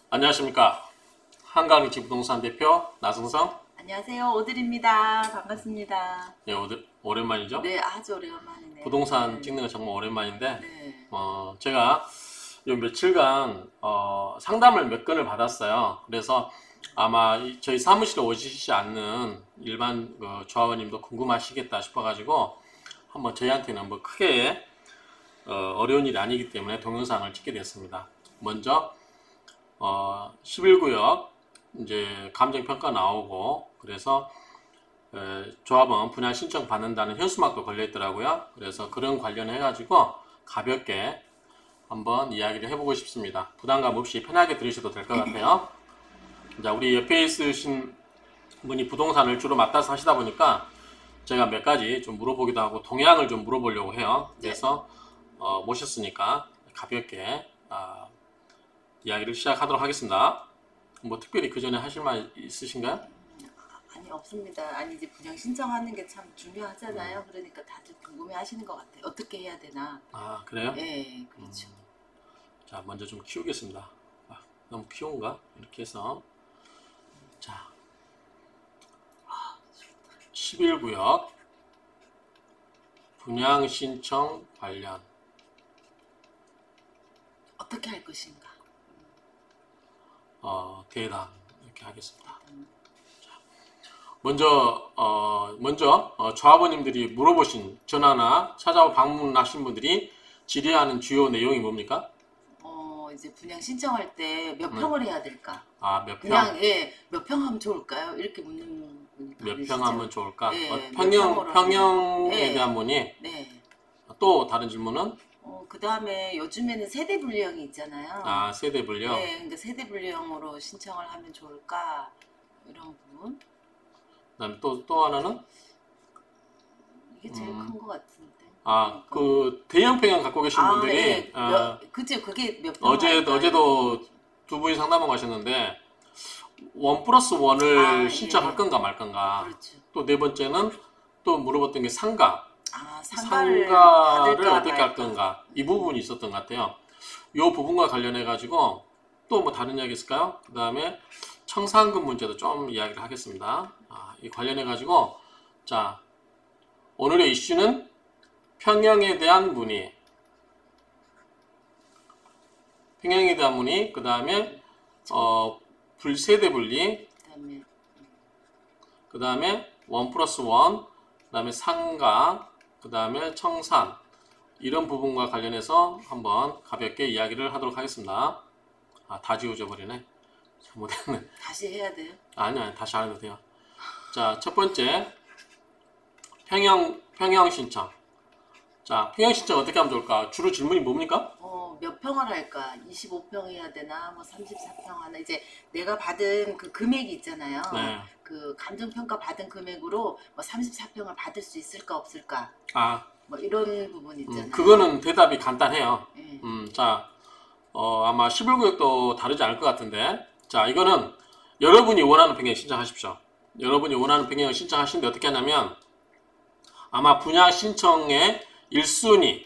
안녕하십니까. 한강리치 부동산 대표 나승성. 안녕하세요. 오드리입니다. 반갑습니다. 네, 오랜만이죠. 네, 아주 오래간만이네요. 부동산 네. 찍는 거 정말 오랜만인데, 네. 제가 요 며칠간 상담을 몇 건을 받았어요. 그래서 아마 저희 사무실에 오시지 않는 일반 조합원님도 궁금하시겠다 싶어가지고 한번 저희한테는 뭐 크게 어려운 일이 아니기 때문에 동영상을 찍게 됐습니다. 먼저 11구역 이제 감정평가 나오고, 그래서 조합원 분양 신청 받는다는 현수막도 걸려 있더라고요. 그래서 그런 관련해 가지고 가볍게 한번 이야기를 해보고 싶습니다. 부담감 없이 편하게 들으셔도 될 것 같아요. 자, 우리 옆에 있으신 분이 부동산을 주로 맡아서 하시다 보니까 제가 몇 가지 좀 물어보기도 하고 동향을 좀 물어보려고 해요. 그래서 모셨으니까 가볍게 이야기를 시작하도록 하겠습니다. 뭐 특별히 그 전에 하실 말 있으신가요? 아니, 없습니다. 아니, 이제 분양 신청하는 게 참 중요하잖아요. 그러니까 다들 궁금해 하시는 것 같아요. 어떻게 해야 되나? 아, 그래요? 네, 그렇죠. 자, 먼저 좀 키우겠습니다. 너무 키운가? 이렇게 해서. 자, 11구역 분양 신청 관련. 어떻게 할 것인가? 대담 이렇게 하겠습니다. 먼저 조합원님들이 물어보신, 전화나 찾아와 방문하신 분들이 질의하는 주요 내용이 뭡니까? 이제 분양 신청할 때 몇 평을 해야 될까? 아, 몇 평? 그냥 몇 평 하면 좋을까요? 이렇게 묻는 분이 몇 평 많으시죠? 하면 좋을까? 네, 몇 평형에 평으로 하면- 대한 문의. 네. 또 다른 질문은? 그 다음에 요즘에는 세대 분리형이 있잖아요. 아, 세대 분류. 네, 그러니까 세대 분리형으로 신청을 하면 좋을까? 이런 부분. 그다음에 또 하나는? 이게 제일 큰 것 같은데. 아, 그러니까. 그 대형 평형 갖고 계신 분들이 예. 그죠? 그게 몇 평? 어제도 두 분이 상담을 가셨는데 1+1을 신청할 예. 건가 말 건가. 그렇죠. 또 네 번째는 또 물어봤던 게 상가. 상가를 상가를 어떻게 받을까 할 건가. 이 부분이 있었던 것 같아요. 이 부분과 관련해 가지고 또 뭐 다른 이야기 있을까요? 그 다음에 청산금 문제도 좀 이야기를 하겠습니다. 이 관련해 가지고, 자, 오늘의 이슈는 평형에 대한 문의. 평형에 대한 문의, 그 다음에 세대 분리, 그 다음에 1+1, 그 다음에 상가, 그 다음에 청산, 이런 부분과 관련해서 한번 가볍게 이야기를 하도록 하겠습니다. 다 지워져 버리네. 잘못했네. 다시 해야 돼요? 아니요, 다시 안 해도 돼요. 자, 첫 번째 평형 신청. 자, 평형 신청 어떻게 하면 좋을까? 주로 질문이 뭡니까? 몇 평을 할까? 25평 해야 되나? 뭐 34평 하나? 이제 내가 받은 그 금액이 있잖아요. 네. 그 감정평가 받은 금액으로 뭐 34평을 받을 수 있을까 없을까? 아, 뭐 이런 부분 있잖아요. 그거는 대답이 간단해요. 네. 자, 아마 11구역도 다르지 않을 것 같은데, 자, 이거는 여러분이 원하는 평형 신청하십시오. 여러분이 원하는 평형을 신청하시는데 어떻게 하냐면, 아마 분양 신청의 1순위,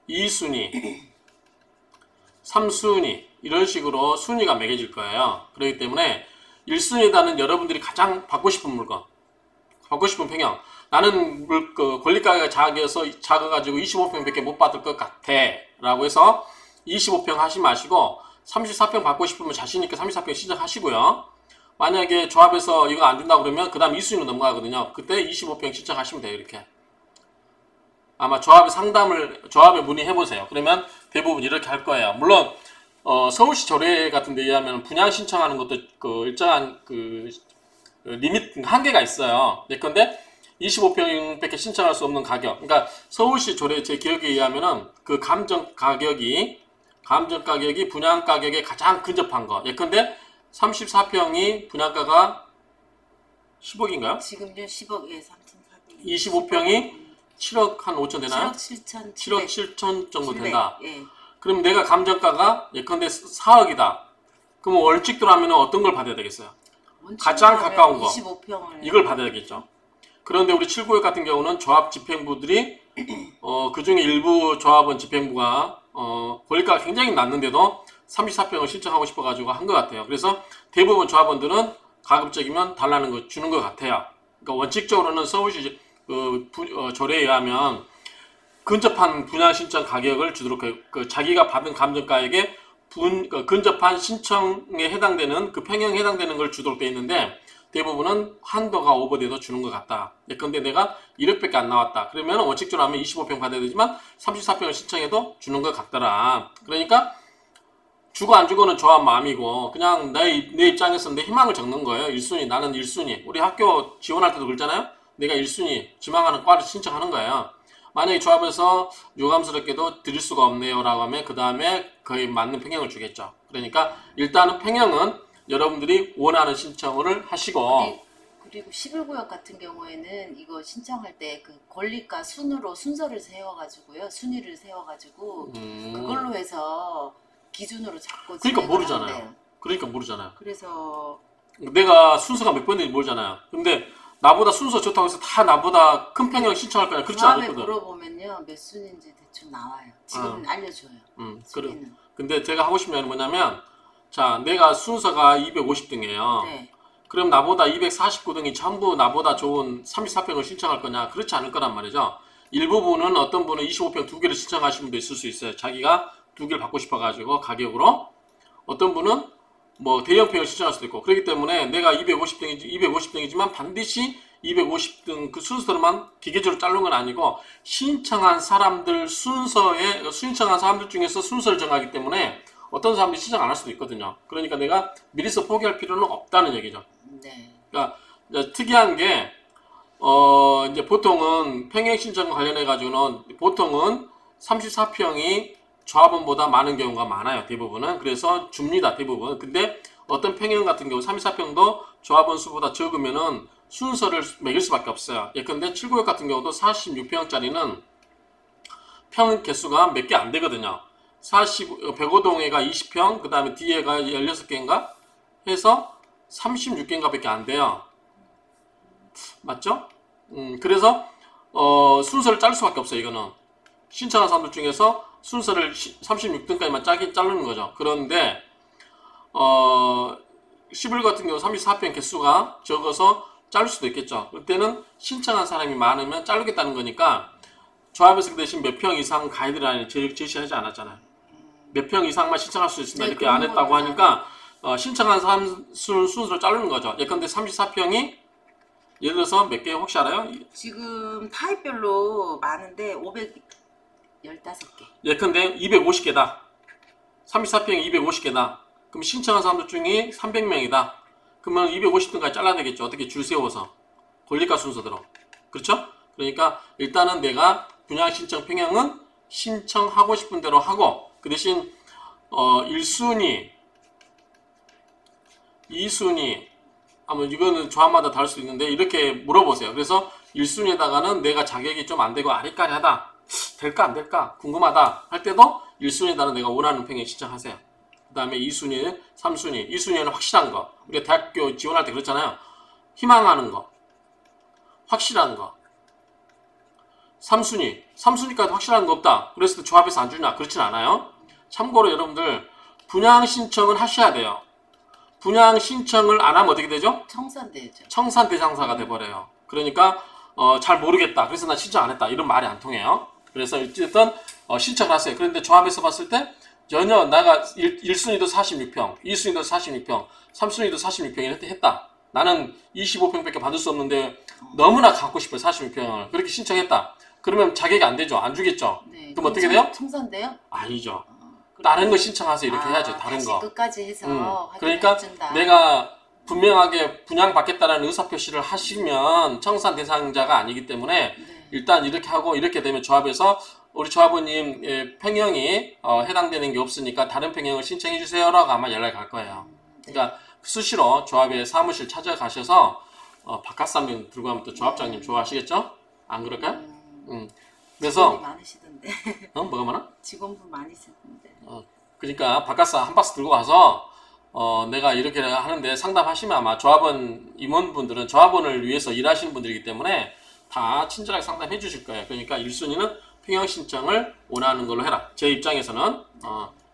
2순위, 3순위 이런 식으로 순위가 매겨질 거예요. 그렇기 때문에 1순위에다는 여러분들이 가장 받고 싶은 물건, 받고 싶은 평형. 나는 권리가가 작아가지고 25평밖에 못 받을 것 같아 라고 해서 25평 하지 마시고 34평 받고 싶으면 자신있게 34평 신청하시고요. 만약에 조합에서 이거 안 준다 그러면 그 다음 2순위로 넘어가거든요. 그때 25평 신청하시면 돼요. 이렇게 아마 조합에 문의해보세요. 그러면 대부분 이렇게 할 거예요. 물론 서울시 조례 같은 데 의하면 분양 신청하는 것도 일정한 리밋, 한계가 있어요. 예컨대 25평밖에 신청할 수 없는 가격. 그러니까 서울시 조례 제 기억에 의하면은 그 감정 가격이 분양 가격에 가장 근접한 거. 예컨대 34평이 분양가가 10억인가요? 지금요 10억에 3,400. 25평이 7억 한 5천 되나요? 7억 7천. 7억 7천 정도 된다. 예. 그럼 내가 감정가가 예컨대 4억이다. 그럼 월직도로 하면 어떤 걸 받아야 되겠어요? 가장 가까운 거. 25평을. 이걸 받아야겠죠. 그런데 우리 7구역 같은 경우는 조합 집행부들이 그 중에 일부 조합원 집행부가 권리가가 굉장히 낮는데도 34평을 신청하고 싶어가지고 한 것 같아요. 그래서 대부분 조합원들은 가급적이면 달라는 거 주는 것 같아요. 그러니까 원칙적으로는 서울시 조례에 의하면 근접한 분양 신청 가격을 주도록 해요. 자기가 받은 감정가액에 근접한 신청에 해당되는 그 평형에 해당되는 걸 주도록 되어 있는데 대부분은 한도가 오버돼도 주는 것 같다. 근데 내가 1억밖에 안 나왔다. 그러면 원칙적으로 하면 25평 받아야 되지만 34평을 신청해도 주는 것 같더라. 그러니까 주고 안 주고는 조합 마음이고 그냥 내 입장에서 내 희망을 적는 거예요. 1순위 나는 1순위. 우리 학교 지원할 때도 그랬잖아요. 내가 1순위 지망하는 과를 신청하는 거예요. 만약에 조합에서 유감스럽게도 드릴 수가 없네요 라고 하면 그 다음에 거의 맞는 평형을 주겠죠. 그러니까 일단은 평형은 여러분들이 원하는 신청을 하시고 그리고 11구역 같은 경우에는 이거 신청할 때 그 권리가 순으로 순서를 세워가지고요. 순위를 세워가지고 그걸로 해서 기준으로 잡고 그러니까 진행을 모르잖아요. 한대요. 그러니까 모르잖아요. 그래서 내가 순서가 몇 번인지 모르잖아요. 근데 나보다 순서 좋다고 해서 다 나보다 큰 평형 신청할 거냐 그렇지 다음에 않거든. 물어보면요 몇 순인지 대충 나와요. 지금 알려줘요. 그래. 근데 제가 하고 싶은 말은 뭐냐면 자 내가 순서가 250등이에요. 네. 그럼 나보다 249등이 전부 나보다 좋은 34평을 신청할 거냐? 그렇지 않을 거란 말이죠. 일부분은 어떤 분은 25평 2개를 신청하시는 분도 있을 수 있어요. 자기가 2개를 받고 싶어가지고 가격으로. 어떤 분은 뭐 대형평을 신청할 수도 있고. 그렇기 때문에 내가 250등이지만 반드시 250등 그 순서로만 기계적으로 자른 건 아니고 신청한 사람들 신청한 사람들 중에서 순서를 정하기 때문에 어떤 사람들이 신청 안 할 수도 있거든요. 그러니까 내가 미리서 포기할 필요는 없다는 얘기죠. 네. 그러니까 이제 특이한 게 이제 보통은 평행 신청 관련해 가지고는 보통은 34평이 조합원보다 많은 경우가 많아요. 대부분은. 그래서 줍니다. 대부분. 근데 어떤 평형 같은 경우 34평도 조합원 수보다 적으면은 순서를 매길 수밖에 없어요. 예컨대 7구역 같은 경우도 46평짜리는 평 개수가 몇 개 안 되거든요. 105동에가 20평, 그 다음에 뒤에가 16개인가 해서 36개인가 밖에 안 돼요. 맞죠? 그래서 순서를 자를 수밖에 없어요. 이거는 신청한 사람들 중에서 순서를 36등까지만 자르는 거죠. 그런데 11 같은 경우 34평 개수가 적어서 자를 수도 있겠죠. 그때는 신청한 사람이 많으면 자르겠다는 거니까 조합에서 그 대신 몇 평 이상 가이드라인을 제시하지 않았잖아요. 몇 평 이상만 신청할 수 있습니다. 네, 이렇게 안 했다고 거구나. 하니까 신청한 사람 순서로 자르는 거죠. 예컨대 34평이 예를 들어서 몇 개 혹시 알아요? 지금 타입별로 많은데 515개. 예컨대 250개다. 34평이 250개다. 그럼 신청한 사람들 중에 300명이다. 그러면 250등까지 잘라야 되겠죠. 어떻게 줄 세워서. 권리가 순서대로. 그렇죠? 그러니까 일단은 내가 분양 신청 평형은 신청하고 싶은 대로 하고 그 대신 1순위, 2순위 아마 이거는 조합마다 다를 수도 있는데 이렇게 물어보세요. 그래서 1순위에다가는 내가 자격이 좀 안 되고 아리까리하다. 될까 안 될까 궁금하다 할 때도 1순위에다는 내가 원하는 평형 신청하세요. 그 다음에 2순위, 3순위, 2순위는 확실한 거. 우리가 대학교 지원할 때 그렇잖아요. 희망하는 거, 확실한 거. 3순위까지 확실한 거 없다. 그랬을 때 조합에서 안 주냐? 그렇진 않아요. 참고로 여러분들 분양 신청을 하셔야 돼요. 분양 신청을 안 하면 어떻게 되죠? 청산되죠. 청산 대상사가 돼버려요. 그러니까 잘 모르겠다. 그래서 나 신청 안 했다. 이런 말이 안 통해요. 그래서 어쨌든 신청을 하세요. 그런데 조합에서 봤을 때 전혀 나가 1순위도 46평, 2순위도 46평, 3순위도 46평 했다. 나는 25평밖에 받을 수 없는데 너무나 갖고 싶어요. 46평을. 그렇게 신청했다. 그러면 자격이 안 되죠. 안 주겠죠. 네. 그럼 어떻게 돼요? 청산돼요? 아니죠. 다른 거 신청하세요. 이렇게 해야죠. 다른 다시 거. 끝까지 해서 그러니까 확인해준다. 내가 분명하게 분양받겠다는 의사표시를 하시면 청산 대상자가 아니기 때문에 네. 일단 이렇게 하고 이렇게 되면 조합에서 우리 조합원님 평형이 해당되는 게 없으니까 다른 평형을 신청해 주세요라고 아마 연락이 갈 거예요. 네. 그러니까 수시로 조합의 사무실 찾아가셔서 바카스 명 들고 가면 또 조합장님 좋아하시겠죠? 안 그럴까요? 그래서 직원이 많으시던데. 뭐가 많아? 직원분 많이 쓰던데. 그러니까 바카스 한 박스 들고 가서 내가 이렇게 하는데 상담하시면 아마 조합원 임원분들은 조합원을 위해서 일하시는 분들이기 때문에 다 친절하게 상담해 주실 거예요. 그러니까 1순위는 횡령 신청을 원하는 걸로 해라. 제 입장에서는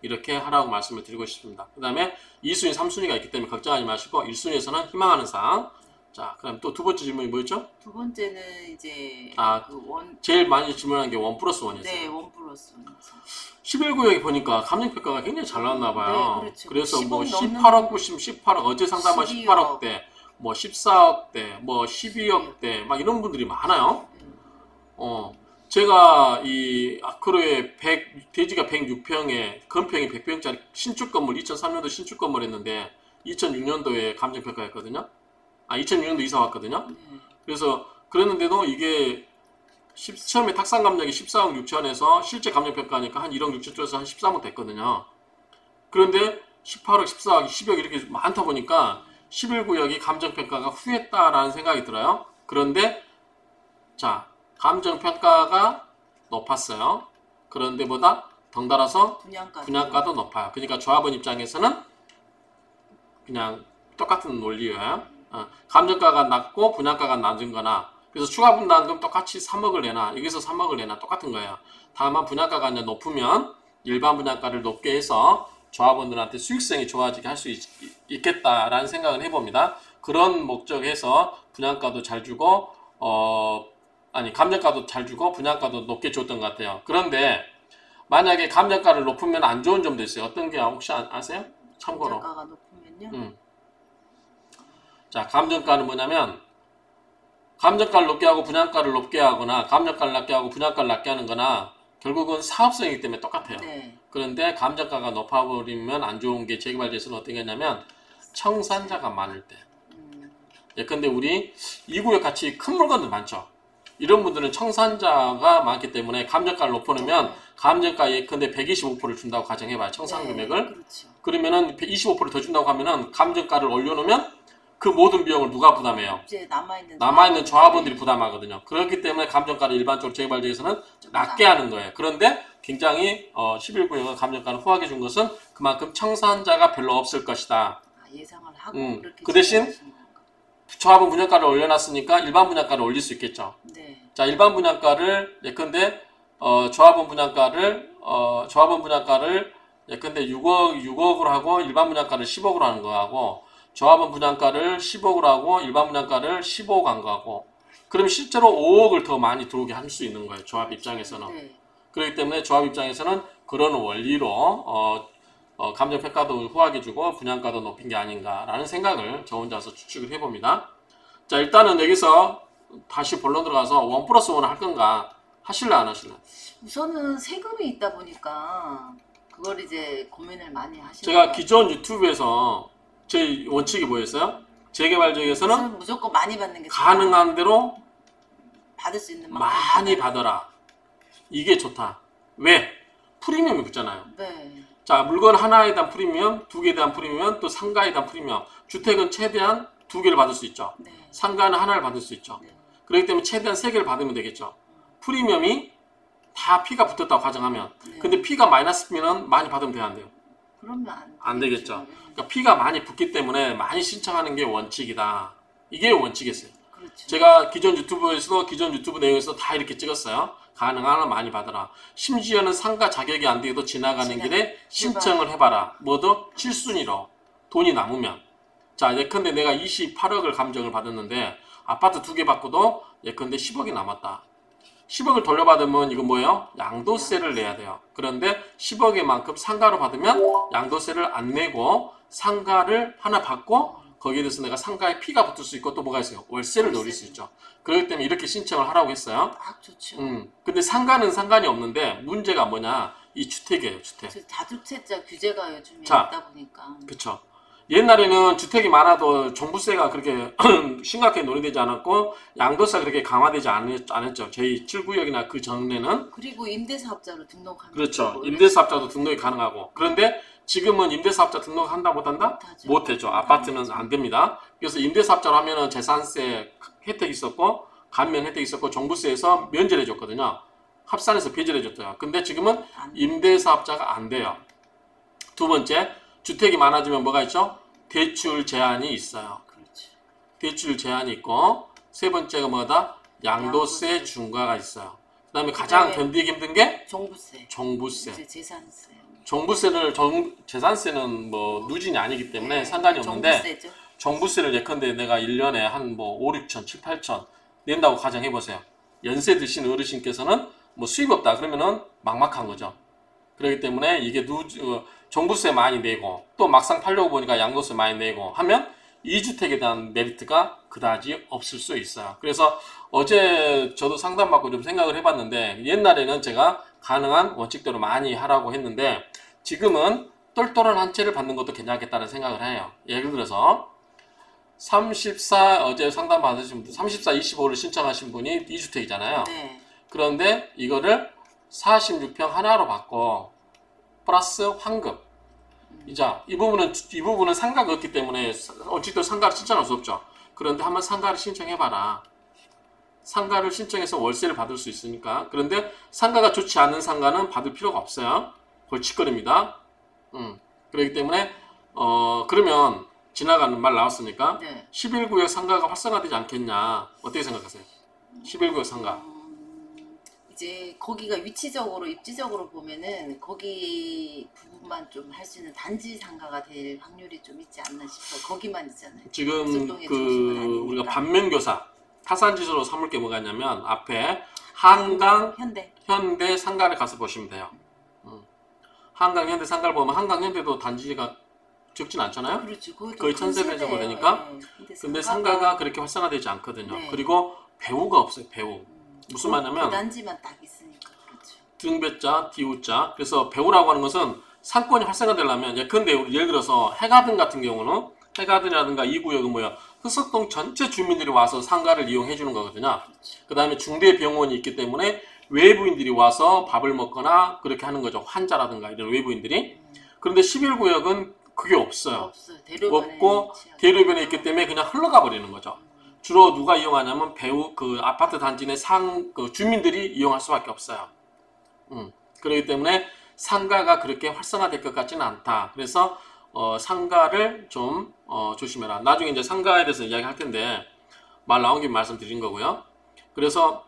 이렇게 하라고 말씀을 드리고 싶습니다. 그 다음에 2순위, 3순위가 있기 때문에 걱정하지 마시고 1순위에서는 희망하는 사항. 자, 그럼 또 두 번째 질문이 뭐였죠? 두 번째는 이제 제일 많이 질문한 게 1+1이었어요. 네, 1+1. 11구역에 보니까 감정평가가 굉장히 잘 나왔나 봐요. 네, 그렇죠. 그래서 뭐 10억 18억 90, 18억 어제 상담한 12억. 18억대, 뭐 14억대, 뭐 12억대 막 이런 분들이 많아요. 제가 이 아크로에 대지가 106평에 건평이 100평짜리 신축 건물 2003년도 신축 건물 했는데 2006년도에 감정평가했거든요. 2006년도 이사 왔거든요. 그래서 그랬는데도 이게 처음에 탁상 감정이 14억 6천에서 실제 감정평가하니까 한 1억 6천 쪽에서 한 13억 됐거든요. 그런데 18억, 14억, 10억 이렇게 많다 보니까 11구역이 감정평가가 후했다라는 생각이 들어요. 그런데 자, 감정평가가 높았어요. 그런데 보다 덩달아서 분양가도 높아요. 그러니까 조합원 입장에서는 그냥 똑같은 논리예요. 감정가가 낮고 분양가가 낮은 거나 그래서 추가 분담금 똑같이 3억을 내나 여기서 3억을 내나 똑같은 거예요. 다만 분양가가 이제 높으면 일반 분양가를 높게 해서 조합원들한테 수익성이 좋아지게 할 수 있겠다라는 생각을 해봅니다. 그런 목적에서 분양가도 잘 주고 감정가도 잘 주고 분양가도 높게 줬던 것 같아요. 그런데 만약에 감정가를 높으면 안 좋은 점도 있어요. 어떤 게 혹시 아세요? 참고로. 감정가가 높으면요? 자, 감정가는 뭐냐면 감정가를 높게 하고 분양가를 높게 하거나 감정가를 낮게 하고 분양가를 낮게 하는 거나 결국은 사업성이기 때문에 똑같아요. 네. 그런데 감정가가 높아버리면 안 좋은 게 재개발지에서는 어떻게 했냐면 청산자가 많을 때. 예컨대 우리 2구역 같이 큰 물건들 많죠. 이런 분들은 청산자가 많기 때문에 감정가를 높여놓으면 감정가 예컨대 125%를 준다고 가정해봐요. 청산 금액을. 그렇죠. 그러면은 25%더 준다고 하면은 감정가를 올려놓으면 그 모든 비용을 누가 부담해요? 이제 남아있는 조합원들이 부담하거든요. 그렇기 때문에 감정가를 일반적으로 재개발지에서는 낮게 하는 거예요. 그런데 굉장히 11구역은 감정가를 후하게 준 것은 그만큼 청산자가 별로 없을 것이다. 예상을 하고 그렇게 그 대신 조합원 분양가를 올려놨으니까 일반 분양가를 올릴 수 있겠죠. 네. 자, 일반 분양가를 예컨대 조합원 분양가를 예컨대 6억으로 하고 일반 분양가를 10억으로 하는 거하고 조합원 분양가를 10억으로 하고 일반 분양가를 15억 한 거하고 그럼 실제로 5억을 더 많이 들어오게 할 수 있는 거예요. 조합 입장에서는. 네. 그렇기 때문에 조합 입장에서는 그런 원리로 감정평가도 후하게 주고 분양가도 높인 게 아닌가라는 생각을 저 혼자서 추측을 해봅니다. 자, 일단은 여기서 다시 본론 들어가서 1+1을 할 건가 하실래 안 하실래? 우선은 세금이 있다 보니까 그걸 이제 고민을 많이 하시는 제가 기존 유튜브에서 제 원칙이 뭐였어요? 재개발지역에서는 무조건 많이 받는 게 가능한 대로 받을 수 있는 만큼 많이 받아라. 이게 좋다. 왜? 프리미엄이 붙잖아요. 네. 자, 물건 하나에 대한 프리미엄, 두 개에 대한 프리미엄, 또 상가에 대한 프리미엄. 주택은 최대한 두 개를 받을 수 있죠. 네. 상가는 하나를 받을 수 있죠. 네. 그렇기 때문에 최대한 세 개를 받으면 되겠죠. 프리미엄이 다 P가 붙었다고 가정하면. 네. 근데 P가 마이너스면 많이 받으면 돼요, 안 돼요? 그러면 안 되겠죠. 그러니까 P가 많이 붙기 때문에 많이 신청하는 게 원칙이다. 이게 원칙이었어요. 그렇죠. 제가 기존 유튜브 내용에서 다 이렇게 찍었어요. 가능하면 많이 받아라. 심지어는 상가 자격이 안 되어도 지나가는 길에 신청을 해봐라. 뭐도 7순위로 돈이 남으면. 자, 예컨대 내가 28억을 감정을 받았는데 아파트 2개 받고도 예컨대 10억이 남았다. 10억을 돌려받으면 이거 뭐예요? 양도세를 내야 돼요. 그런데 10억의 만큼 상가로 받으면 양도세를 안 내고 상가를 하나 받고 거기에 대해서 내가 상가에 P가 붙을 수 있고 또 뭐가 있어요? 월세를 노릴 수 있죠. 그렇기 때문에 이렇게 신청을 하라고 했어요. 딱 좋죠. 근데 상가는 상관이 없는데 문제가 뭐냐? 이 주택이에요, 주택. 다주택자 규제가 요즘에 자, 있다 보니까. 그쵸. 옛날에는 주택이 많아도 종부세가 그렇게 심각하게 논의되지 않았고 양도세가 그렇게 강화되지 않았죠. 저희 7구역이나 그 전에는. 그리고 임대사업자로 등록하는 그렇죠. 임대사업자도 등록이 가능하고. 그런데 지금은 임대사업자 등록한다 못한다? 못하죠. 아파트는 안 됩니다. 그래서 임대사업자로 하면은 재산세 혜택이 있었고 감면 혜택이 있었고 종부세에서 면제를 해줬거든요. 합산해서 배제를 해줬어요. 근데 지금은 임대사업자가 안 돼요. 두 번째, 주택이 많아지면 뭐가 있죠? 대출 제한이 있어요. 그렇죠. 대출 제한이 있고 세 번째가 뭐다? 양도세 중과가 있어요. 그다음에 가장 그다음에 견디기 힘든 게 종부세, 종부세. 이제 재산세. 재산세는 뭐 누진이 아니기 때문에 네, 상관이 없는데 종부세죠. 종부세를 예컨대 내가 1년에 한 뭐 5, 6천, 7, 8천 낸다고 가정해 보세요. 연세 드신 어르신께서는 뭐 수입이 없다 그러면은 막막한 거죠. 그렇기 때문에 이게 종부세 많이 내고 또 막상 팔려고 보니까 양도세 많이 내고 하면 2주택에 대한 메리트가 그다지 없을 수 있어요. 그래서 어제 저도 상담받고 좀 생각을 해봤는데 옛날에는 제가 가능한 원칙대로 많이 하라고 했는데 지금은 똘똘한 한 채를 받는 것도 괜찮겠다는 생각을 해요. 예를 들어서 34 어제 상담 받으신 분 34, 25를 신청하신 분이 2주택이잖아요. 네. 그런데 이거를 46평 하나로 받고 플러스 환급 이자 이 부분은 상가가 없기 때문에 어찌됐든 상가를 신청할 수 없죠. 그런데 한번 상가를 신청해봐라. 상가를 신청해서 월세를 받을 수 있으니까. 그런데 상가가 좋지 않은 상가는 받을 필요가 없어요. 벌칙거리입니다. 그렇기 때문에 그러면 지나가는 말 나왔으니까 네. 11구역 상가가 활성화되지 않겠냐. 어떻게 생각하세요? 11구역 상가. 이제 거기가 위치적으로 입지적으로 보면은 거기 부분만 좀 할 수 있는 단지 상가가 될 확률이 좀 있지 않나 싶어요. 거기만 있잖아요. 지금 수도동의 중심은 아니니까. 우리가 반면교사 타산지수로 삼을 게 뭐가 있냐면 앞에 한강 현대 상가를 가서 보시면 돼요. 한강 현대 상가를 보면 한강 현대도 단지가 적진 않잖아요. 그렇죠. 거의 1000세대 정도 되니까. 네. 근데 상가가 그렇게 활성화되지 않거든요. 네. 그리고 배우가 없어요. 배우. 무슨 말이냐면 그 단지만 딱 있으니까 그렇죠. 등배자, 디우자. 그래서 배우라고 하는 것은 상권이 활성화되려면 예컨대 예를 들어서 해가든 같은 경우는 해가든이라든가 이 구역은 뭐야 흑석동 전체 주민들이 와서 상가를 이용해 주는 거거든요. 그 다음에 중대병원이 있기 때문에 외부인들이 와서 밥을 먹거나 그렇게 하는 거죠. 환자라든가 이런 외부인들이. 그런데 11구역은 그게 없어요. 없고 대로변에 있기 때문에 그냥 흘러가 버리는 거죠. 주로 누가 이용하냐면 배우 그 아파트 단지 내 그 주민들이 이용할 수밖에 없어요. 그렇기 때문에 상가가 그렇게 활성화될 것 같지는 않다. 그래서 상가를 좀 조심해라. 나중에 이제 상가에 대해서 이야기할 텐데 말 나온 김에 말씀드린 거고요. 그래서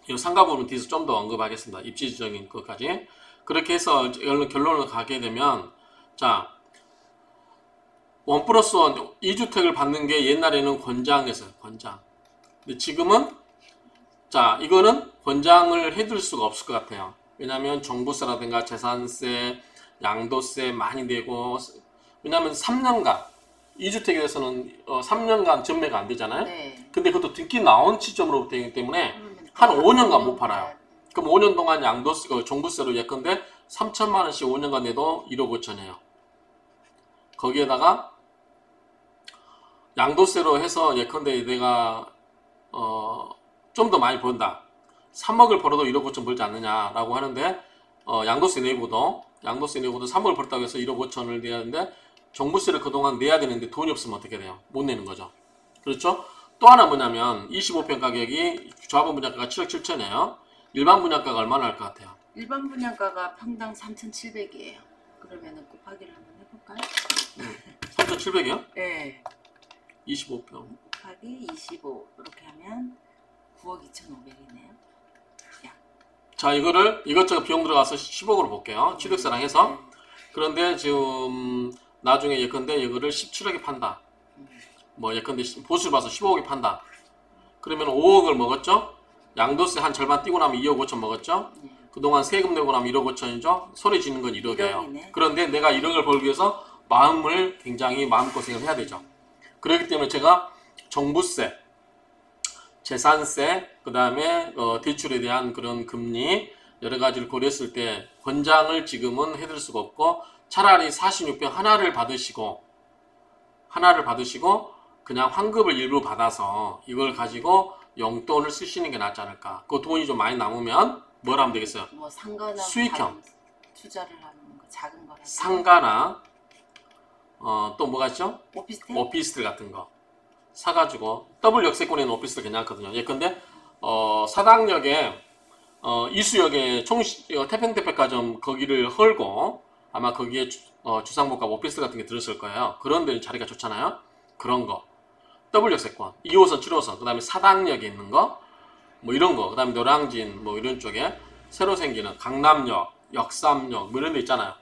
이 상가 부분 뒤에서 좀 더 언급하겠습니다. 입지적인 것까지. 그렇게 해서 결론을 가게 되면 자 1+1 2주택을 받는 게 옛날에는 권장이었어요. 권장. 근데 지금은 자 이거는 권장을 해둘 수가 없을 것 같아요. 왜냐하면 종부세라든가 재산세, 양도세 많이 내고 왜냐하면 3년간 2주택에 대해서는 3년간 전매가 안 되잖아요. 네. 근데 그것도 등기 나온 시점으로부터이기 때문에 한 5년간 못 팔아요. 그럼 5년 동안 양도세, 종부세로 예컨대 3천만 원씩 5년간 내도 1억 5천이에요. 거기에다가 양도세로 해서 예컨대 내가 좀 더 많이 번다. 3억을 벌어도 1억 5천 벌지 않느냐라고 하는데 양도세 내고도 3억을 벌었다고 해서 1억 5천을 내야 하는데 종부세를 그동안 내야 되는데 돈이 없으면 어떻게 돼요? 못 내는 거죠. 그렇죠? 또 하나 뭐냐면 25평 가격이 조합원 분양가가 7억 7천이에요. 일반 분양가가 얼마나 할 것 같아요? 일반 분양가가 평당 3,700이에요. 그러면은 곱하기를 한번 해볼까요? 3,700이요? 네. 25평. 곱하기 25 이렇게 하면 9억 2,500이네요. 자 이거를 이것저것 비용 들어가서 10억으로 볼게요. 취득세랑 해서. 그런데 지금 나중에 예컨대 이거를 17억에 판다. 뭐 예컨대 보수를 봐서 15억에 판다. 그러면 5억을 먹었죠? 양도세 한 절반 띄고 나면 2억 5천 먹었죠? 그동안 세금 내고 나면 1억 5천이죠? 소리 지는 건 1억이에요. 그런데 내가 1억을 벌기 위해서 굉장히 마음고생을 해야 되죠. 그렇기 때문에 제가 종부세, 재산세, 그 다음에 대출에 대한 그런 금리 여러 가지를 고려했을 때 권장을 지금은 해드릴 수가 없고 차라리 46평 하나를 받으시고 그냥 환급을 일부 받아서 이걸 가지고 용돈을 쓰시는 게 낫지 않을까. 그 돈이 좀 많이 남으면 뭘 하면 되겠어요? 뭐 상가나 수익형 투자를 하는 거 작은 거라서 상가나 또 뭐가 있죠? 오피스텔? 오피스텔 같은 거 사가지고 더블 역세권에 있는 오피스텔 괜찮거든요. 예컨대 사당역에 이수역에 태평태평가점 거기를 헐고 아마 거기에 주상복합 오피스텔 같은 게 들었을 거예요. 그런 데 자리가 좋잖아요. 그런 거 더블 역세권 2호선 7호선 그 다음에 사당역에 있는 거 뭐 이런 거, 그 다음에 노량진 뭐 이런 쪽에 새로 생기는 강남역, 역삼역 뭐 이런 데 있잖아요.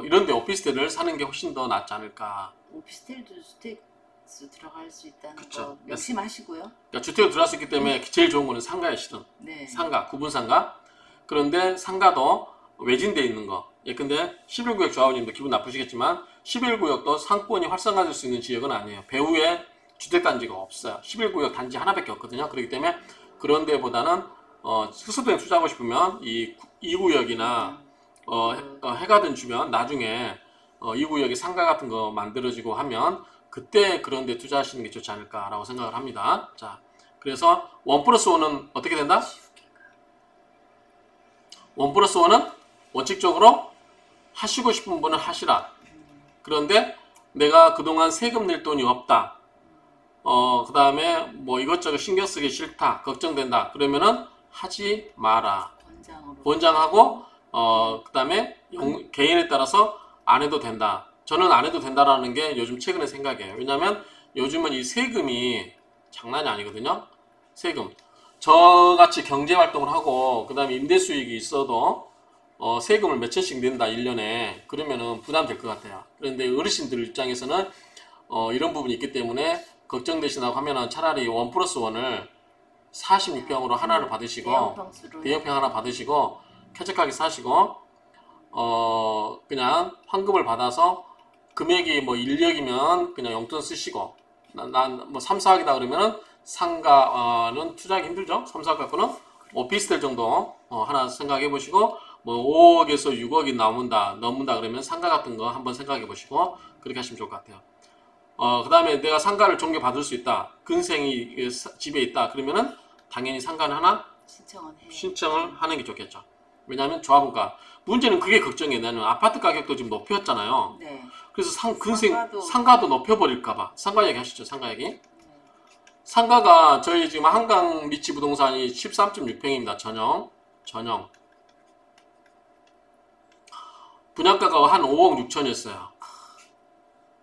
이런 데 오피스텔을 사는 게 훨씬 더 낫지 않을까. 오피스텔도 주택수 들어갈 수 있다는 그쵸. 거 명심하시고요. 그러니까 주택으로 들어갈 수 있기 때문에 제일 좋은 거는 상가에 실은. 네. 상가, 구분 상가. 그런데 상가도 외진돼 있는 거. 예컨대 11구역 조합원님도 기분 나쁘시겠지만 11구역도 상권이 활성화될 수 있는 지역은 아니에요. 배후에 주택단지가 없어요. 11구역 단지 하나밖에 없거든요. 그렇기 때문에 그런 데보다는 특수도에 투자하고 싶으면 이 2구역이나 해가든 주변 나중에 2구역에 상가 같은 거 만들어지고 하면 그때 그런 데 투자하시는 게 좋지 않을까라고 생각을 합니다. 자, 그래서 1+1은 어떻게 된다? 1+1은 원칙적으로 하시고 싶은 분은 하시라. 그런데 내가 그동안 세금 낼 돈이 없다. 그 다음에 뭐 이것저것 신경 쓰기 싫다. 걱정된다. 그러면은 하지 마라. 권장하고 그 다음에 개인에 따라서 안 해도 된다. 저는 안 해도 된다라는 게 요즘 최근의 생각이에요. 왜냐면 요즘은 이 세금이 장난이 아니거든요. 세금. 저같이 경제활동을 하고 그 다음에 임대수익이 있어도 세금을 몇 천씩 낸다 1년에. 그러면은 부담될 것 같아요. 그런데 어르신들 입장에서는 이런 부분이 있기 때문에 걱정되시다고 하면은 차라리 1+1을 46평으로 하나를 받으시고 대형평 하나 받으시고 쾌적하게 사시고 그냥 환급을 받아서 금액이 뭐 1억이면 그냥 용돈 쓰시고 난 뭐 3, 4억이다 그러면은 상가는 투자하기 힘들죠. 3, 4억 갖고는 오피스텔 정도 하나 생각해 보시고 뭐 5억에서 6억이 넘는다 그러면 상가 같은 거 한번 생각해 보시고 그렇게 하시면 좋을 것 같아요. 그 다음에 내가 상가를 종교받을 수 있다. 근생이 집에 있다. 그러면은 당연히 상가는 하나 신청을 하는 게 좋겠죠. 왜냐하면 조합원가. 문제는 그게 걱정이에요. 나는 아파트 가격도 지금 높였잖아요. 네. 그래서 상가도 높여버릴까봐. 상가 얘기 하시죠. 상가 얘기. 상가가 저희 지금 한강 리치 부동산이 13.6평입니다. 전용. 분양가가 한 5억 6천이었어요.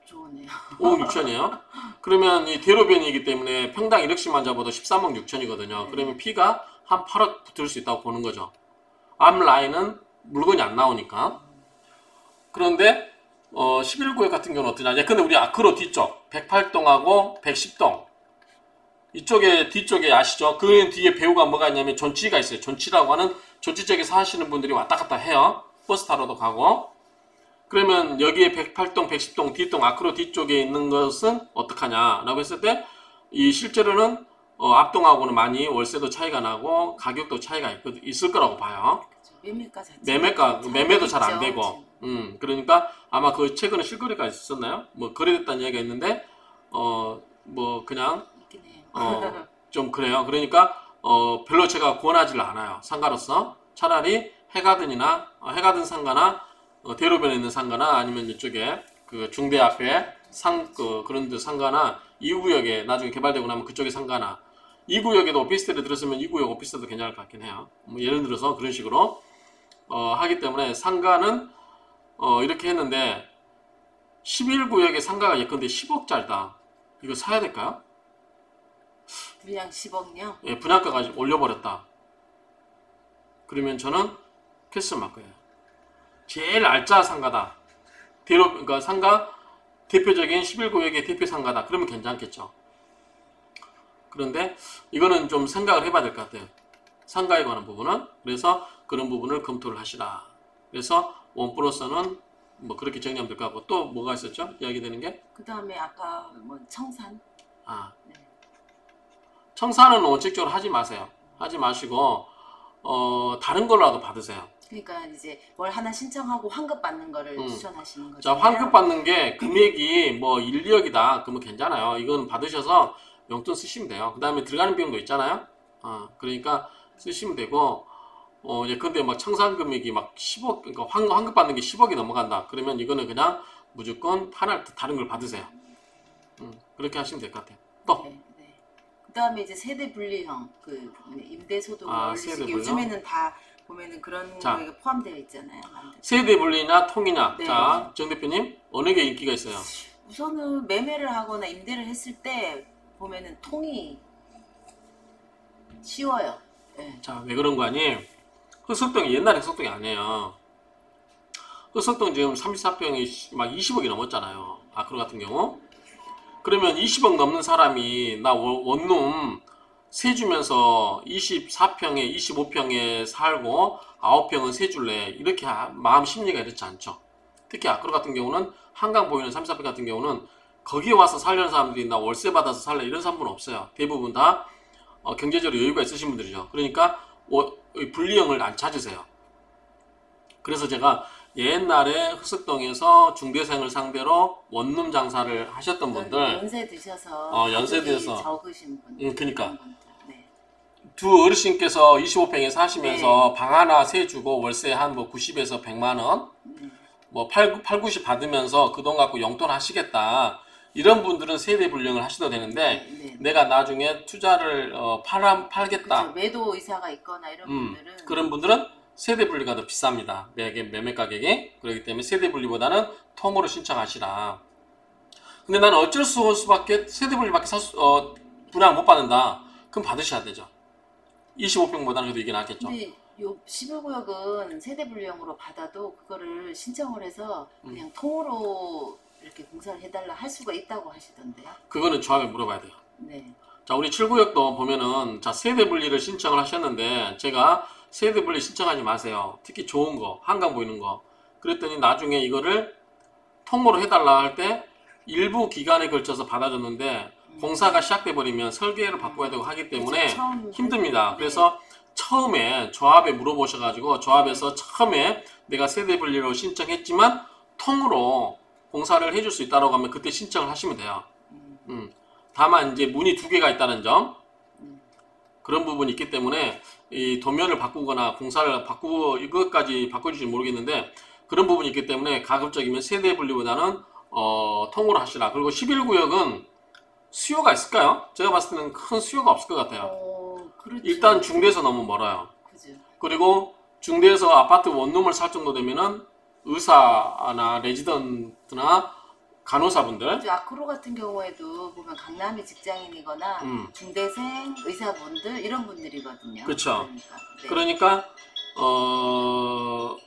좋네요. 5억 6천이에요. 그러면 이 대로변이기 때문에 평당 1억씩만 잡아도 13억 6천이거든요. 그러면 피가 한 8억 붙을 수 있다고 보는 거죠. 앞 라인은 물건이 안 나오니까. 그런데 11구역 같은 경우는 어떠냐. 근데 우리 아크로 뒤쪽 108동하고 110동 이쪽에 뒤쪽에 아시죠? 그 뒤에 배우가 뭐가 있냐면 존치가 있어요. 존치라고 하는 존치 쪽에서 하시는 분들이 왔다 갔다 해요. 버스 타러도 가고. 그러면 여기에 108동, 110동, 뒷동, 아크로 뒤쪽에 있는 것은 어떡하냐라고 했을 때 이 실제로는 앞동하고는 많이 월세도 차이가 나고 가격도 차이가 있을 거라고 봐요. 매매도 잘 안 되고. 그러니까 아마 그 최근에 실거래가 있었나요? 뭐 거래됐다는 얘기가 있는데 뭐 그냥 좀 그래요. 그러니까 별로 제가 권하지를 않아요. 상가로서 차라리 해가든 상가나 대로변에 있는 상가나 아니면 이쪽에 그 중대 앞에 그런 데 상가나 2구역에 나중에 개발되고 나면 그쪽에 상가나 2구역에도 오피스텔에 들었으면 2구역 오피스텔도 괜찮을 것 같긴 해요. 뭐 예를 들어서 그런 식으로 하기 때문에 상가는 이렇게 했는데 11구역에 상가가 예컨대 10억짜리다. 이거 사야 될까요? 분양 10억요? 예, 분양가가 올려버렸다. 그러면 저는 캐스 말 거예요. 제일 알짜 상가다. 그러니까 상가 대표적인 11구역의 대표 상가다. 그러면 괜찮겠죠. 그런데 이거는 좀 생각을 해봐야 될 것 같아요. 상가에 관한 부분은. 그래서 그런 부분을 검토를 하시라. 그래서 1+1은 뭐 그렇게 정리하면 될 것 같고 또 뭐가 있었죠? 이야기되는 게? 그 다음에 아까 뭐 청산. 네. 청산은 원칙적으로 하지 마세요. 하지 마시고 다른 걸로라도 받으세요. 그러니까 이제 뭘 하나 신청하고 환급 받는 거를 추천하시는 거죠. 자, 환급 받는 게 금액이 뭐 1, 2억이다. 그러면 괜찮아요. 이건 받으셔서 용돈 쓰시면 돼요. 그 다음에 들어가는 비용도 있잖아요. 그러니까 쓰시면 되고 예컨대 막 청산 금액이 막 10억, 그러니까 환급 받는 게 10억이 넘어간다. 그러면 이거는 그냥 무조건 다른 걸 받으세요. 그렇게 하시면 될 것 같아요. 또. 네. 그 다음에 이제 세대 분리형 임대소득을 올리시기 요즘에는 다 보면은 그런 거에 포함되어 있잖아요. 세대 분리냐 통이냐. 네. 자, 정 대표님 어느 게 인기가 있어요? 우선은 매매를 하거나 임대를 했을 때 보면은 통이 쉬워요. 네. 자, 왜 그런 거 아니? 흑석동이 옛날 흑석동이 아니에요. 흑석동 지금 34평이 막 20억이 넘었잖아요. 아크로 같은 경우. 그러면 20억 넘는 사람이 나 원룸 세 주면서 24평에 25평에 살고 9평은 세 줄래, 이렇게 마음 심리가 이렇지 않죠. 특히 아크로 같은 경우는 한강 보이는 34평 같은 경우는 거기에 와서 살려는 사람들이 나 월세 받아서 살래 이런 사람은 없어요. 대부분 다 경제적으로 여유가 있으신 분들이죠. 그러니까 분리형을 안 찾으세요. 그래서 제가 옛날에 흑석동에서 중대생을 상대로 원룸 장사를 하셨던 분들, 연세 드셔서 연세 드셔서 적으신 분들, 그러니까 네. 두 어르신께서 25평에 사시면서 네. 방 하나 세 주고 월세 한 뭐 90에서 100만 원, 뭐 8, 90 받으면서 그 돈 갖고 용돈 하시겠다. 이런 분들은 세대 분량을 하셔도 되는데, 네. 내가 나중에 투자를 팔겠다. 그쵸. 매도 의사가 있거나 이런 분들은 그런 분들은 세대 분리가 더 비쌉니다. 매매 가격이. 그렇기 때문에 세대 분리보다는 통으로 신청하시라. 근데 나는 어쩔 수밖에 세대 분리밖에 분양 못 받는다. 그럼 받으셔야 되죠. 25평보다는 그래도 이게 낫겠죠. 근데 요 11구역은 세대 분리형으로 받아도 그거를 신청을 해서 그냥 통으로 이렇게 공사를 해달라 할 수가 있다고 하시던데요. 그거는 조합에 물어봐야 돼요. 네. 자, 우리 7구역도 보면은, 자, 세대 분리를 신청을 하셨는데, 제가 세대 분리 신청하지 마세요. 특히 좋은 거, 한강 보이는 거. 그랬더니 나중에 이거를 통으로 해달라 할 때 일부 기간에 걸쳐서 받아줬는데, 공사가 시작돼 버리면 설계를 바꿔야 되고 하기 때문에 힘듭니다. 네. 그래서 처음에 조합에 물어보셔가지고, 조합에서 처음에 내가 세대 분리로 신청했지만 통으로 공사를 해줄 수 있다고 하면 그때 신청을 하시면 돼요. 다만 이제 문이 두 개가 있다는 점, 그런 부분이 있기 때문에 이 도면을 바꾸거나 공사를 이것까지 바꿔줄지 모르겠는데, 그런 부분이 있기 때문에 가급적이면 세대 분리보다는 통으로 하시라. 그리고 11구역은 수요가 있을까요? 제가 봤을 때는 큰 수요가 없을 것 같아요. 그렇죠. 일단 중대에서 너무 멀어요. 그죠. 그리고 중대에서 아파트 원룸을 살 정도 되면은 의사나 레지던트나 간호사분들, 아크로 같은 경우에도 보면 강남의 직장인이거나 중대생, 의사분들 이런 분들이거든요. 그렇죠. 그러니까, 그러니까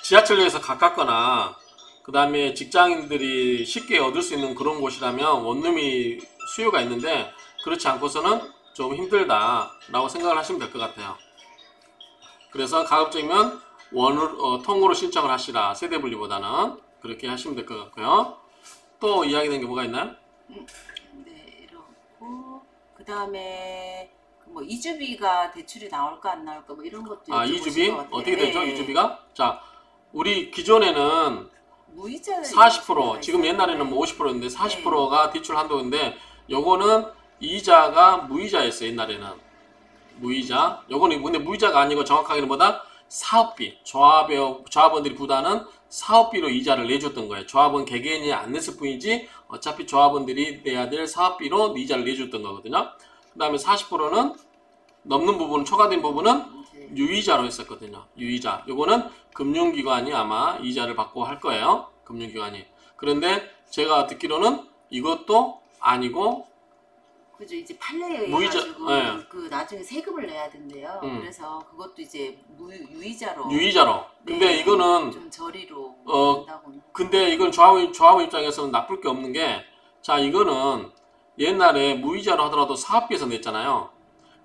지하철역에서 가깝거나 그 다음에 직장인들이 쉽게 얻을 수 있는 그런 곳이라면 원룸이 수요가 있는데, 그렇지 않고서는 좀 힘들다라고 생각을 하시면 될 것 같아요. 그래서 가급적이면 통으로 신청을 하시라. 세대 분리보다는 그렇게 하시면 될 것 같고요. 또 이야기된 게 뭐가 있나요? 네, 이렇고 그 다음에 뭐 이주비가 대출이 나올까 안 나올까 뭐 이런 것도 이주비 어떻게 되죠? 네. 이주비가? 자, 우리 기존에는 무이자 40%, 지금 옛날에는 뭐 50%인데 40%가 대출 한도인데, 요거는 이자가 무이자였어요. 옛날에는 무이자. 요거는 근데 무이자가 아니고 정확하게는 뭐다? 사업비. 조합원들이 부담하는 사업비로 이자를 내줬던 거예요. 조합원 개개인이 안 냈을 뿐이지 어차피 조합원들이 내야 될 사업비로 이자를 내줬던 거거든요. 그 다음에 40%는 넘는 부분, 초과된 부분은 유이자로 했었거든요. 유이자. 요거는 금융기관이 아마 이자를 받고 할 거예요. 금융기관이. 그런데 제가 듣기로는 이것도 아니고, 그죠. 이제 판례에 무이자, 의해가지고 네. 그 나중에 세금을 내야 된대요. 그래서 그것도 이제 유이자로. 유이자로. 근데 네, 이거는 좀 저리로 한다고는. 근데 이건 조합원 입장에서는 나쁠 게 없는 게, 자, 이거는 옛날에 무이자로 하더라도 사업비에서 냈잖아요.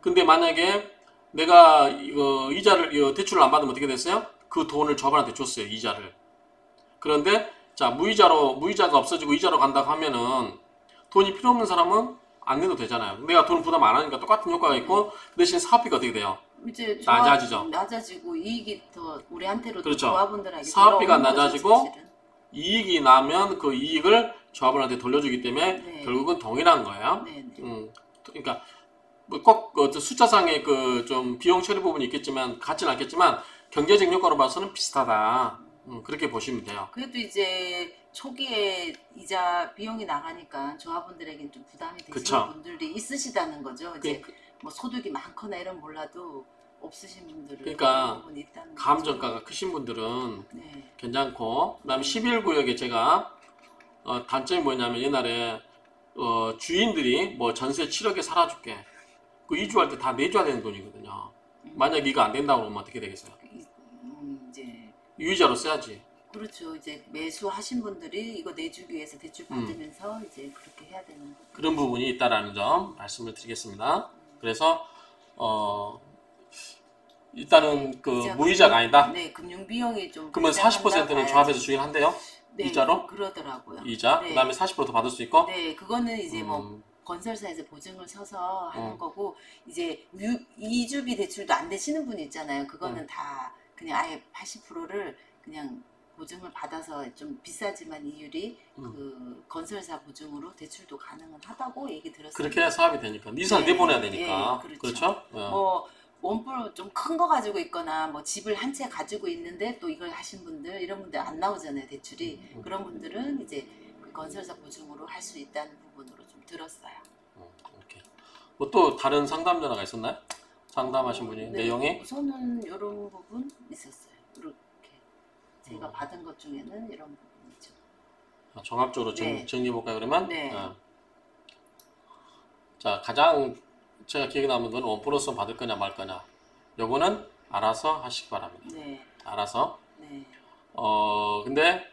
근데 만약에 내가 이거 대출을 안 받으면 어떻게 됐어요? 그 돈을 조합원한테 줬어요. 이자를. 그런데 자, 무이자가 없어지고 이자로 간다고 하면은 돈이 필요 없는 사람은 안 내도 되잖아요. 내가 돈 부담 안 하니까 똑같은 효과가 있고, 그 대신 사업비가 어떻게 돼요? 이제 낮아지고 이익이 더 우리한테로, 그렇죠. 조합원들에게 사업비가 들어오는 거죠, 낮아지고 사실은. 이익이 나면 그 이익을 조합원한테 돌려주기 때문에 네. 결국은 동일한 거예요. 네. 그러니까 꼭 숫자상의 그 좀 비용 처리 부분이 있겠지만 같지는 않겠지만 경제적 효과로 봐서는 비슷하다. 그렇게 보시면 돼요. 그래도 이제 초기에 이자 비용이 나가니까 조합원들에게는 좀 부담이 되시는 그쵸. 분들이 있으시다는 거죠. 이제 뭐 소득이 많거나 이런 몰라도 없으신 분들은 그러니까 부분이 있다는 감정가가 크신 분들은 네. 괜찮고, 그다음에 11구역에 제가 단점이 뭐냐면, 옛날에 주인들이 뭐 전세 7억에 살아줄게, 그 이주할 때 다 내줘야 되는 돈이거든요. 만약 이거 안 된다고 그러면 어떻게 되겠어요? 이제 유의자로 써야지. 그렇죠. 이제 매수하신 분들이 이거 내주기 위해서 대출 받으면서 이제 그렇게 해야 되는 거죠. 그런 부분이 있다라는 점 말씀을 드리겠습니다. 그래서 일단은 그 무이자가 아니다. 네, 금융 비용이 좀. 그러면 40%는 조합에서 주긴 한대요. 네, 이자로? 그러더라고요. 이자. 네. 그다음에 40%더 받을 수 있고. 네, 그거는 이제 뭐 건설사에서 보증을 서서 하는 거고, 이제 이주비 대출도 안 되시는 분이 있잖아요. 그거는 다 그냥 아예 80%를 그냥 보증을 받아서 좀 비싸지만 이율이 그 건설사 보증으로 대출도 가능은 하다고 얘기 들었어요. 그렇게 해야 사업이 되니까. 니산 네, 내보내야 되니까. 네, 그렇죠? 뭐 원뿔 좀 큰 거 가지고 있거나 뭐 집을 한 채 가지고 있는데 또 이걸 하신 분들, 이런 분들 안 나오잖아요, 대출이. 그런 분들은 이제 그 건설사 보증으로 할 수 있다는 부분으로 좀 들었어요. 이렇게. 뭐 또 다른 상담 전화가 있었나요? 상담하신 분이 네, 내용이? 우선은 이런 부분 있었어요. 이렇게 제가 받은 것 중에는 이런 부분이죠. 종합적으로 네. 정리해 볼까요, 그러면? 네. 자, 가장 제가 기억에 남는 건 원 플러스 받을 거냐 말 거냐. 요거는 알아서 하시기 바랍니다. 네. 알아서. 네. 근데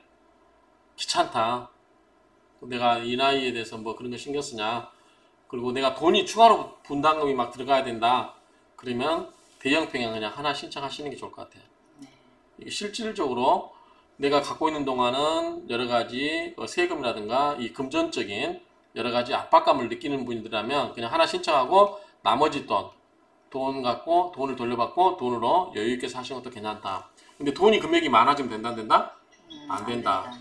귀찮다. 내가 이 나이에 대해서 뭐 그런 거 신경 쓰냐. 그리고 내가 돈이 추가로 분담금이 막 들어가야 된다. 그러면 대형 평형 그냥 하나 신청하시는 게 좋을 것 같아요. 네. 이게 실질적으로 내가 갖고 있는 동안은 여러 가지 세금이라든가 이 금전적인 여러 가지 압박감을 느끼는 분들이라면 그냥 하나 신청하고 나머지 돈 갖고 돈을 돌려받고 돈으로 여유 있게 사시는 것도 괜찮다. 근데 돈이 금액이 많아지면 된다 안 된다? 안 된다.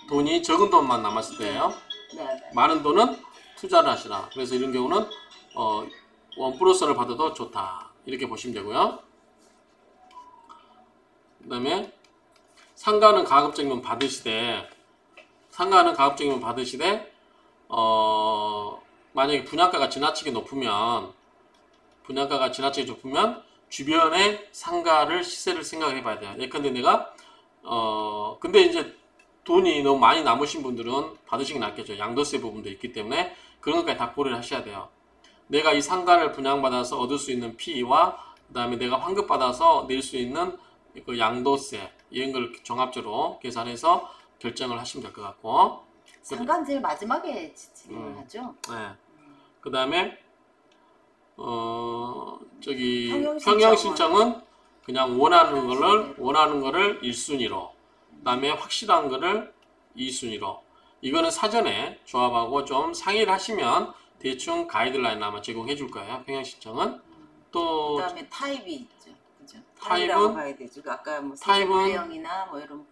돈이 적은 돈만 남았을 때예요. 네. 많은 돈은 투자를 하시라. 그래서 이런 경우는 원 플러스를 받아도 좋다. 이렇게 보시면 되고요. 그 다음에 상가는 가급적이면 받으시되 만약에 분양가가 지나치게 높으면 주변에 상가를 시세를 생각해 봐야 돼요. 예컨대 내가 근데 이제 돈이 너무 많이 남으신 분들은 받으시긴 낫겠죠. 양도세 부분도 있기 때문에 그런 것까지 다 고려를 하셔야 돼요. 내가 이 상가를 분양받아서 얻을 수 있는 피와 그 다음에 내가 환급받아서 낼 수 있는 그 양도세 이런 걸 종합적으로 계산해서 결정을 하시면 될 것 같고. 상가는 제일 마지막에 진행을 하죠. 네. 그 다음에 저기 평형 평형 신청은 그냥 원하는 거를 1순위로, 그 다음에 확실한 거를 2순위로. 이거는 사전에 조합하고 좀 상의를 하시면 대충 가이드라인 아마 제공해 줄 거예요. 평형 신청은. 또 그다음에 타입이 있죠. 그죠? 타입은 타입이라고 봐야 되죠. 아까 뭐 타입은 세대형이나 뭐 이런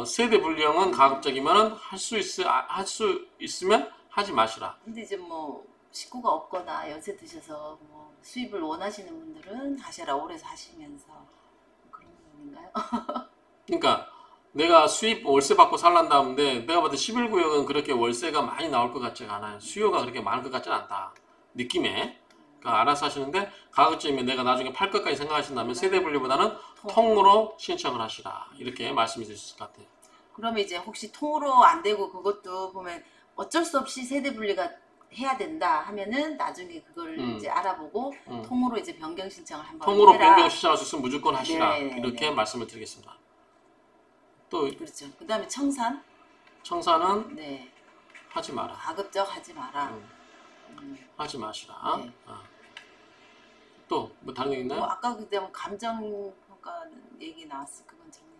세대 분리형은 가급적이면 할 수 있으면 하지 마시라. 근데 이제 뭐 식구가 없거나 연세 드셔서 뭐 수입을 원하시는 분들은 하셔라. 오래 사시면서 그런 부분인가요? 그러니까 내가 수입 월세 받고 살란다는데 내가 봤을 때 11구역은 그렇게 월세가 많이 나올 것 같지가 않아요. 수요가 그렇게 많을 것 같지는 않다. 느낌에. 그러니까 알아서 하시는데 가급적이면 내가 나중에 팔 것까지 생각하신다면 세대 분리보다는 통으로 신청을 하시라. 이렇게 말씀해 주실 것 같아요. 그러면 이제 혹시 통으로 안 되고 그것도 보면 어쩔 수 없이 세대 분리가 해야 된다 하면은 나중에 그걸 이제 알아보고 통으로 이제 변경 신청을 한번 통으로 해라. 변경 신청할 수 있으면 무조건 하시라. 네네네. 이렇게 말씀을 드리겠습니다. 또 그렇죠. 그다음에 청산. 청산은 네. 하지 마라. 가급적 하지 마라. 하지 마시라. 네. 또 뭐 다른 게 있나요? 뭐 아까 그때 뭐 감정 평가는 얘기 나왔어. 그건 정리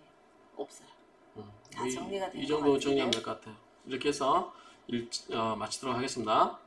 없어요. 다 정리가 된 이 것 정도 같은데. 정리하면 될 것 같아요. 이렇게 해서 마치도록 하겠습니다.